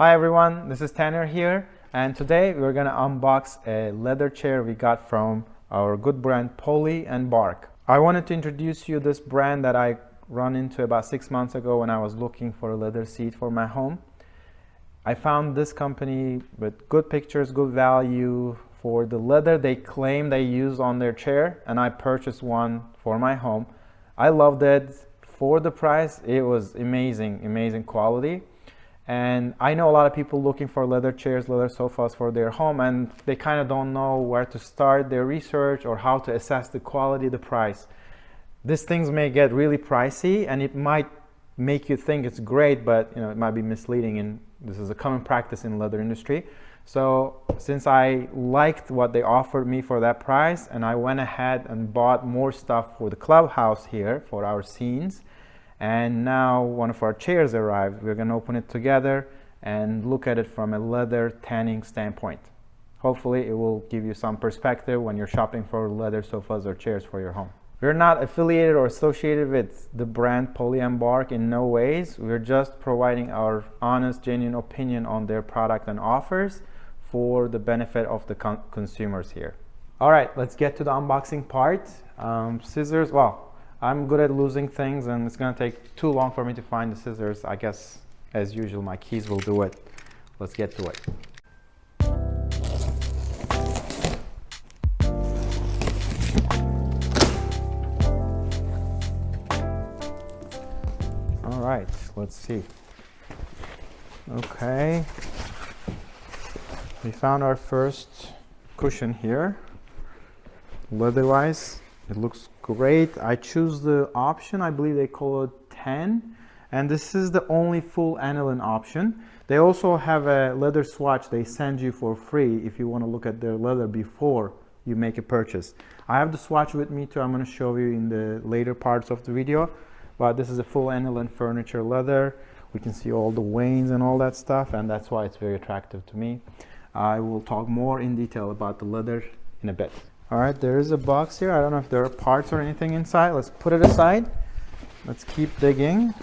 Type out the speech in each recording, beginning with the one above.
Hi everyone, this is Tanner here, and today we're gonna unbox a leather chair we got from our good brand Poly and Bark. I wanted to introduce you this brand that I run into about 6 months ago when I was looking for a leather seat for my home. I found this company with good pictures, good value for the leather they claim they use on their chair, and I purchased one for my home. I loved it. For the price, it was amazing quality. And I know a lot of people looking for leather chairs, leather sofas for their home, and they kind of don't know where to start their research or how to assess the quality, the price. These things may get really pricey, and it might make you think it's great, but it might be misleading, and this is a common practice in the leather industry. So since I liked what they offered me for that price, and I went ahead and bought more stuff for the clubhouse here for our scenes, and now one of our chairs arrived. We're gonna open it together and look at it from a leather tanning standpoint. Hopefully it will give you some perspective when you're shopping for leather sofas or chairs for your home. We're not affiliated or associated with the brand Poly and Bark in no ways. We're just providing our honest, genuine opinion on their product and offers for the benefit of the consumers here. All right, let's get to the unboxing part. Scissors, well, I'm good at losing things, and it's gonna take too long for me to find the scissors. I guess, as usual, my keys will do it. Let's get to it. All right, let's see. Okay, we found our first cushion here. Leather-wise, it looks great. I choose the option, I believe they call it 10, and this is the only full aniline option. They also have a leather swatch they send you for free if you want to look at their leather before you make a purchase. I have the swatch with me too. I'm going to show you in the later parts of the video, but this is a full aniline furniture leather. We can see all the veins and all that stuff, and that's why it's very attractive to me. I will talk more in detail about the leather in a bit. All right, there is a box here. I don't know if there are parts or anything inside. Let's put it aside. Let's keep digging.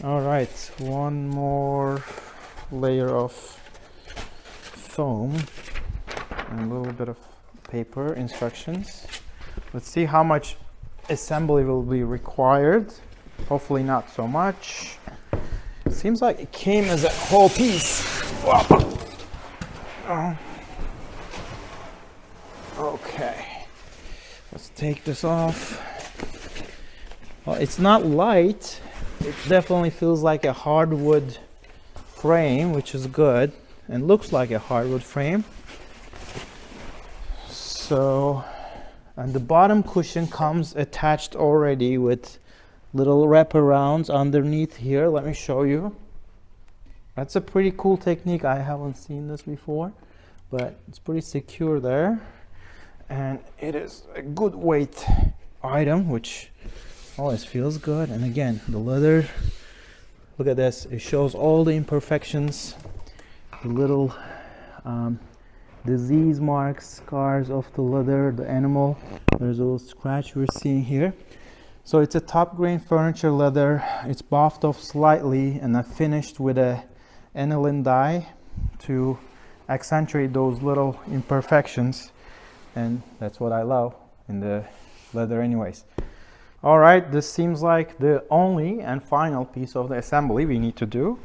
All right, one more layer of foam and a little bit of paper instructions. Let's see how much assembly will be required. Hopefully not so much. It seems like it came as a whole piece. Okay, let's take this off. Well, it's not light. It definitely feels like a hardwood frame, which is good, and looks like a hardwood frame. So, and the bottom cushion comes attached already with little wraparounds underneath here. Let me show you. That's a pretty cool technique. I haven't seen this before, but it's pretty secure there. And it is a good weight item, which always feels good. And again, the leather, look at this, it shows all the imperfections, the little disease marks, scars of the leather, the animal. There's a little scratch we're seeing here. So it's a top grain furniture leather. It's buffed off slightly and then finished with a aniline dye to accentuate those little imperfections. And that's what I love in the leather anyways. All right, this seems like the only and final piece of the assembly we need to do.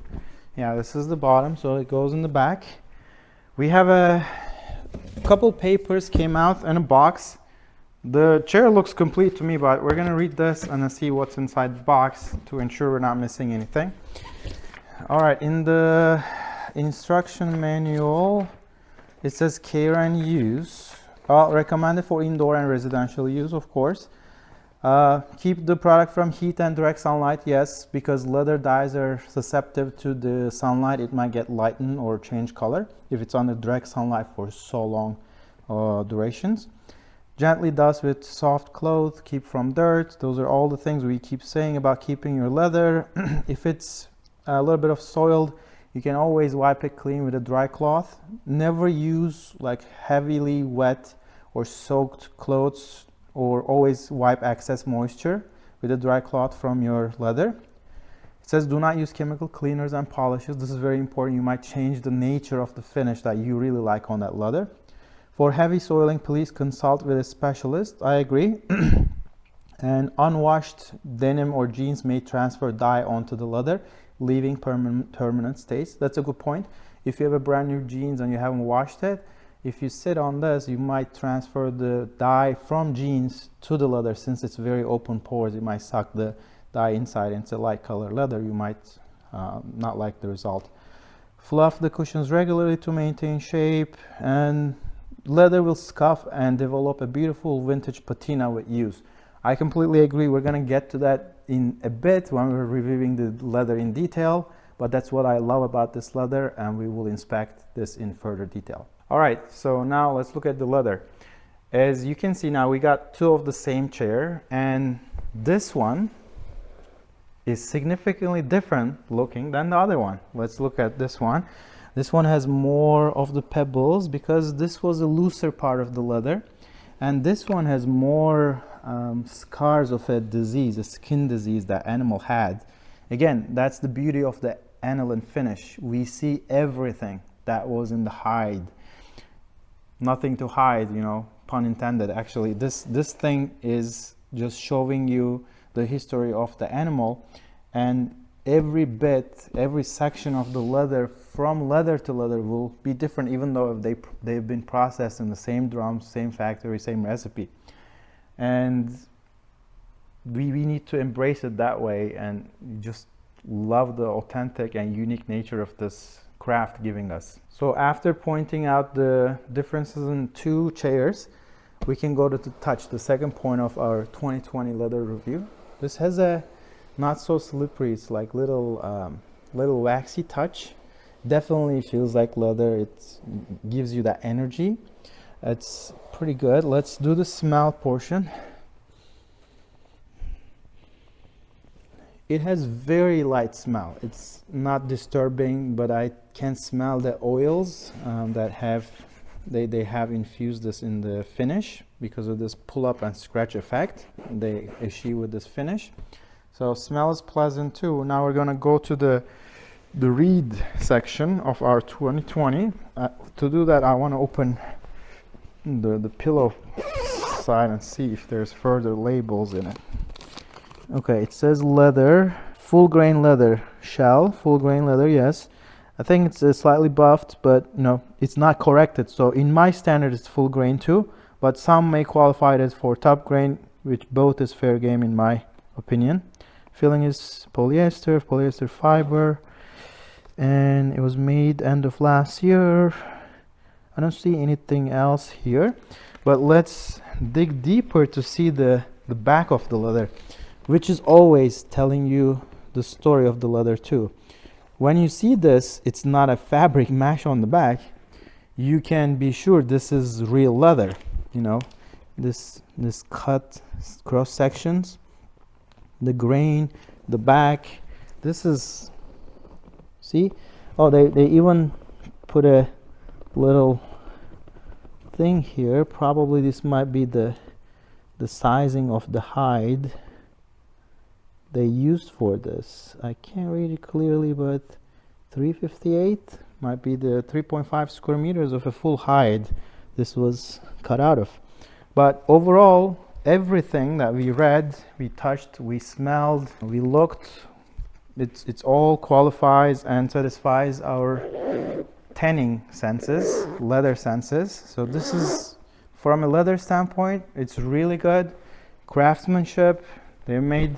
Yeah, this is the bottom, so it goes in the back. We have a couple papers came out in a box. The chair looks complete to me, but we're gonna read this and then see what's inside the box to ensure we're not missing anything. All right, in the instruction manual, it says care and use. Recommended for indoor and residential use, of course. Keep the product from heat and direct sunlight, yes, because leather dyes are susceptible to the sunlight. It might get lightened or change color if it's under direct sunlight for so long durations. Gently dust with soft cloth, keep from dirt. Those are all the things we keep saying about keeping your leather. If it's a little bit of soiled, you can always wipe it clean with a dry cloth. Never use like heavily wet or soaked clothes, or always wipe excess moisture with a dry cloth from your leather. It says do not use chemical cleaners and polishes. This is very important. You might change the nature of the finish that you really like on that leather. For heavy soiling, please consult with a specialist. I agree. And unwashed denim or jeans may transfer dye onto the leather, leaving permanent stains. That's a good point. If you have a brand new jeans and you haven't washed it, if you sit on this, you might transfer the dye from jeans to the leather. Since it's very open pores, it might suck the dye inside into light color leather. You might not like the result. Fluff the cushions regularly to maintain shape, and leather will scuff and develop a beautiful vintage patina with use. I completely agree. We're going to get to that in a bit when we're reviewing the leather in detail, but that's what I love about this leather, and we will inspect this in further detail. All right, so now let's look at the leather. As you can see now, we got two of the same chair, and this one is significantly different looking than the other one. Let's look at this one. This one has more of the pebbles because this was a looser part of the leather, and this one has more scars of a disease, a skin disease that animal had. Again, that's the beauty of the aniline finish. We see everything that was in the hide. Nothing to hide, you know, pun intended. Actually, this thing is just showing you the history of the animal, and every bit, every section of the leather from leather to leather will be different, even though they've been processed in the same drums, same factory, same recipe. And we need to embrace it that way and just love the authentic and unique nature of this craft giving us. So after pointing out the differences in two chairs, we can go to the touch, the second point of our 2020 leather review. This has a not so slippery, it's like little waxy touch. Definitely feels like leather. It gives you that energy. It's pretty good. Let's do the smell portion. It has very light smell. It's not disturbing, but I can smell the oils that they have infused this in the finish because of this pull up and scratch effect they achieve with this finish. So smell is pleasant too. Now we're gonna go to the reed section of our 2020. To do that, I want to open the pillow side and see if there's further labels in it. Okay, it says leather, full grain leather shell, full grain leather, yes. I think it's slightly buffed, but no, it's not corrected. So in my standard, it's full grain too, but some may qualify it as for top grain, which both is fair game in my opinion. Filling is polyester fiber, and it was made end of last year. I don't see anything else here, but let's dig deeper to see the back of the leather, which is always telling you the story of the leather too. When you see this, it's not a fabric mesh on the back. You can be sure this is real leather. You know, this cut cross sections, the grain, the back. This is, see? Oh, they even put a little thing here. Probably this might be the sizing of the hide they used for this. I can't read it clearly, but 358 might be the 3.5 square meters of a full hide this was cut out of. But overall, everything that we read, we touched, we smelled, we looked, it's all qualifies and satisfies our tanning senses, leather senses. So this is, from a leather standpoint, it's really good. Craftsmanship, they made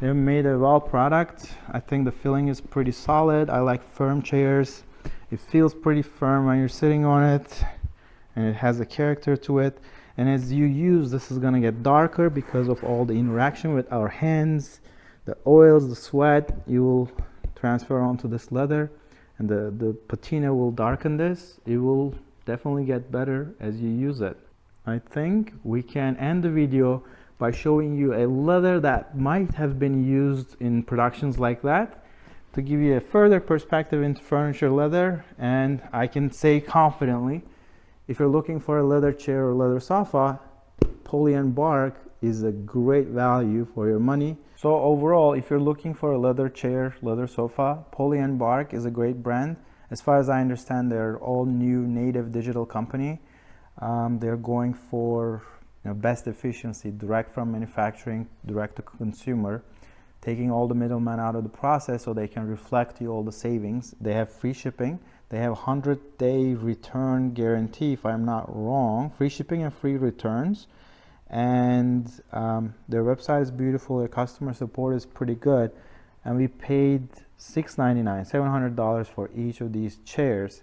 a well product. I think the filling is pretty solid. I like firm chairs. It feels pretty firm when you're sitting on it, and it has a character to it. And as you use, this is gonna get darker because of all the interaction with our hands, the oils, the sweat. You will transfer onto this leather, and the patina will darken this. It will definitely get better as you use it. I think we can end the video by showing you a leather that might have been used in productions like that, to give you a further perspective into furniture leather. And I can say confidently, if you're looking for a leather chair or leather sofa, Poly and Bark is a great value for your money. So overall, if you're looking for a leather chair, leather sofa, Poly and Bark is a great brand. As far as I understand, they're all new native digital company. They're going for best efficiency, direct from manufacturing, direct to consumer, taking all the middleman out of the process so they can reflect you all the savings. They have free shipping. They have 100-day return guarantee, if I'm not wrong. Free shipping and free returns. And their website is beautiful. Their customer support is pretty good. And we paid $699, $700 for each of these chairs.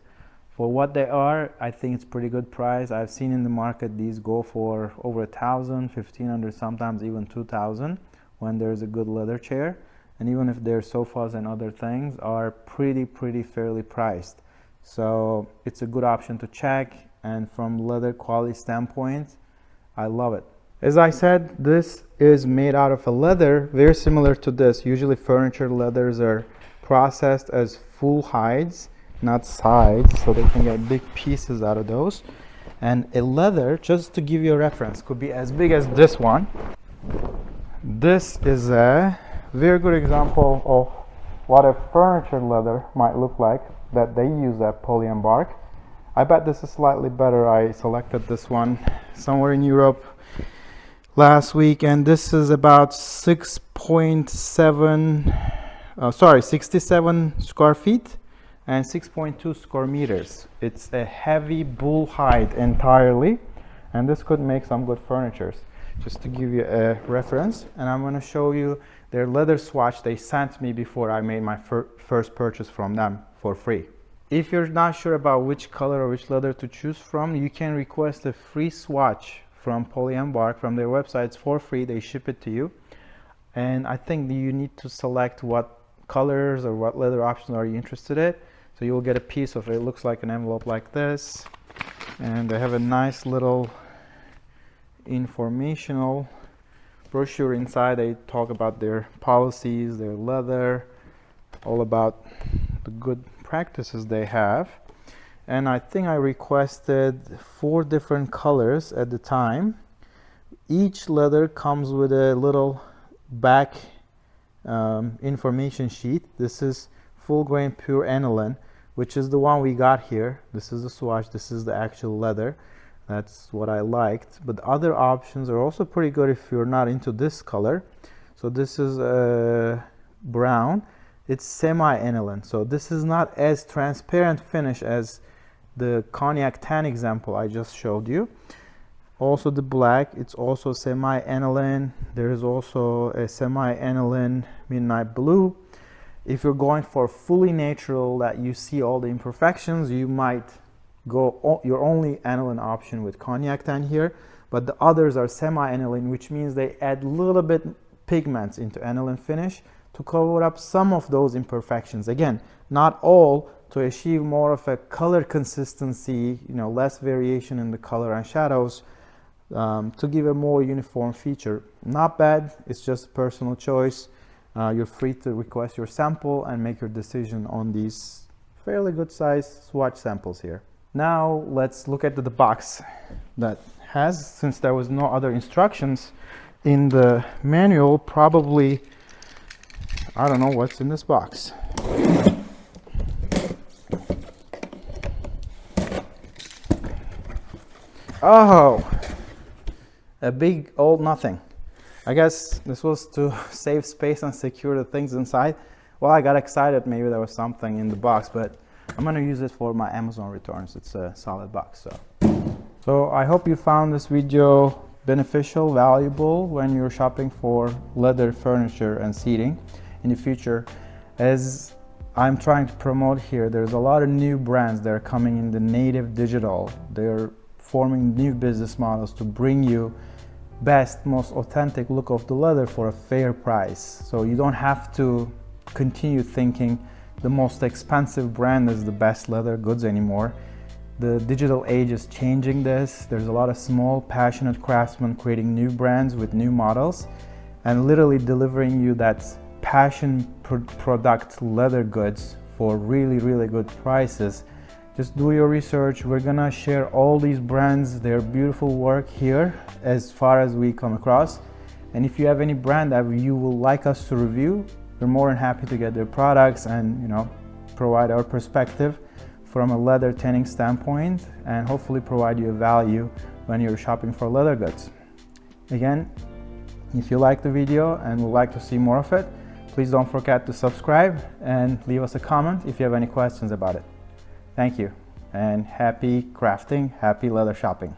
For what they are, I think it's pretty good price. I've seen in the market these go for over $1,000, $1,500, sometimes even $2,000 when there's a good leather chair. And even if their sofas and other things are pretty fairly priced. So it's a good option to check, and from leather quality standpoint, I love it. As I said, this is made out of a leather very similar to this. Usually furniture leathers are processed as full hides, not sides, so they can get big pieces out of those. And a leather, just to give you a reference, could be as big as this one. This is a very good example of what a furniture leather might look like that they use at Poly and Bark. I bet this is slightly better. I selected this one somewhere in Europe last week, and this is about 67 square feet and 6.2 square meters. It's a heavy bull hide entirely, and this could make some good furniture. Just to give you a reference, and I'm going to show you their leather swatch they sent me before I made my first purchase from them for free. If you're not sure about which color or which leather to choose from, you can request a free swatch from Poly and Bark from their website. It's for free. They ship it to you, and I think you need to select what colors or what leather options are you interested in. So you'll get a piece of it. It looks like an envelope like this, and they have a nice little informational brochure inside. They talk about their policies, their leather, all about the good practices they have. And I think I requested 4 different colors at the time. Each leather comes with a little back information sheet. This is full grain pure aniline, which is the one we got here. This is the swatch. This is the actual leather. That's what I liked. But other options are also pretty good if you're not into this color. So this is brown. It's semi-aniline. So this is not as transparent finish as the cognac tan example I just showed you. Also the black, it's also semi-aniline. There is also a semi-aniline midnight blue. If you're going for fully natural that you see all the imperfections, you might go your only aniline option with cognac tan here, but the others are semi-aniline, which means they add a little bit pigments into aniline finish to cover up some of those imperfections. Again, not all, to achieve more of a color consistency, less variation in the color and shadows, to give a more uniform feature. Not bad. It's just a personal choice. You're free to request your sample and make your decision on these fairly good size swatch samples here. Now let's look at the box that has, since there was no other instructions in the manual, probably I don't know what's in this box. Oh, a big old nothing. I guess this was to save space and secure the things inside. Well, I got excited maybe there was something in the box, but I'm going to use it for my Amazon returns. It's a solid box. So I hope you found this video beneficial, valuable when you're shopping for leather furniture and seating in the future. As I'm trying to promote here, there's a lot of new brands that are coming in the native digital. They're forming new business models to bring you best, most authentic look of the leather for a fair price. So you don't have to continue thinking the most expensive brand is the best leather goods anymore. The digital age is changing this. There's a lot of small, passionate craftsmen creating new brands with new models and literally delivering you that passion product leather goods for really, really good prices. Just do your research. We're gonna share all these brands, their beautiful work here as far as we come across. And if you have any brand that you would like us to review, we're more than happy to get their products and, you know, provide our perspective from a leather tanning standpoint, and hopefully provide you a value when you're shopping for leather goods. Again, if you like the video and would like to see more of it, please don't forget to subscribe and leave us a comment if you have any questions about it. Thank you, and happy crafting, happy leather shopping.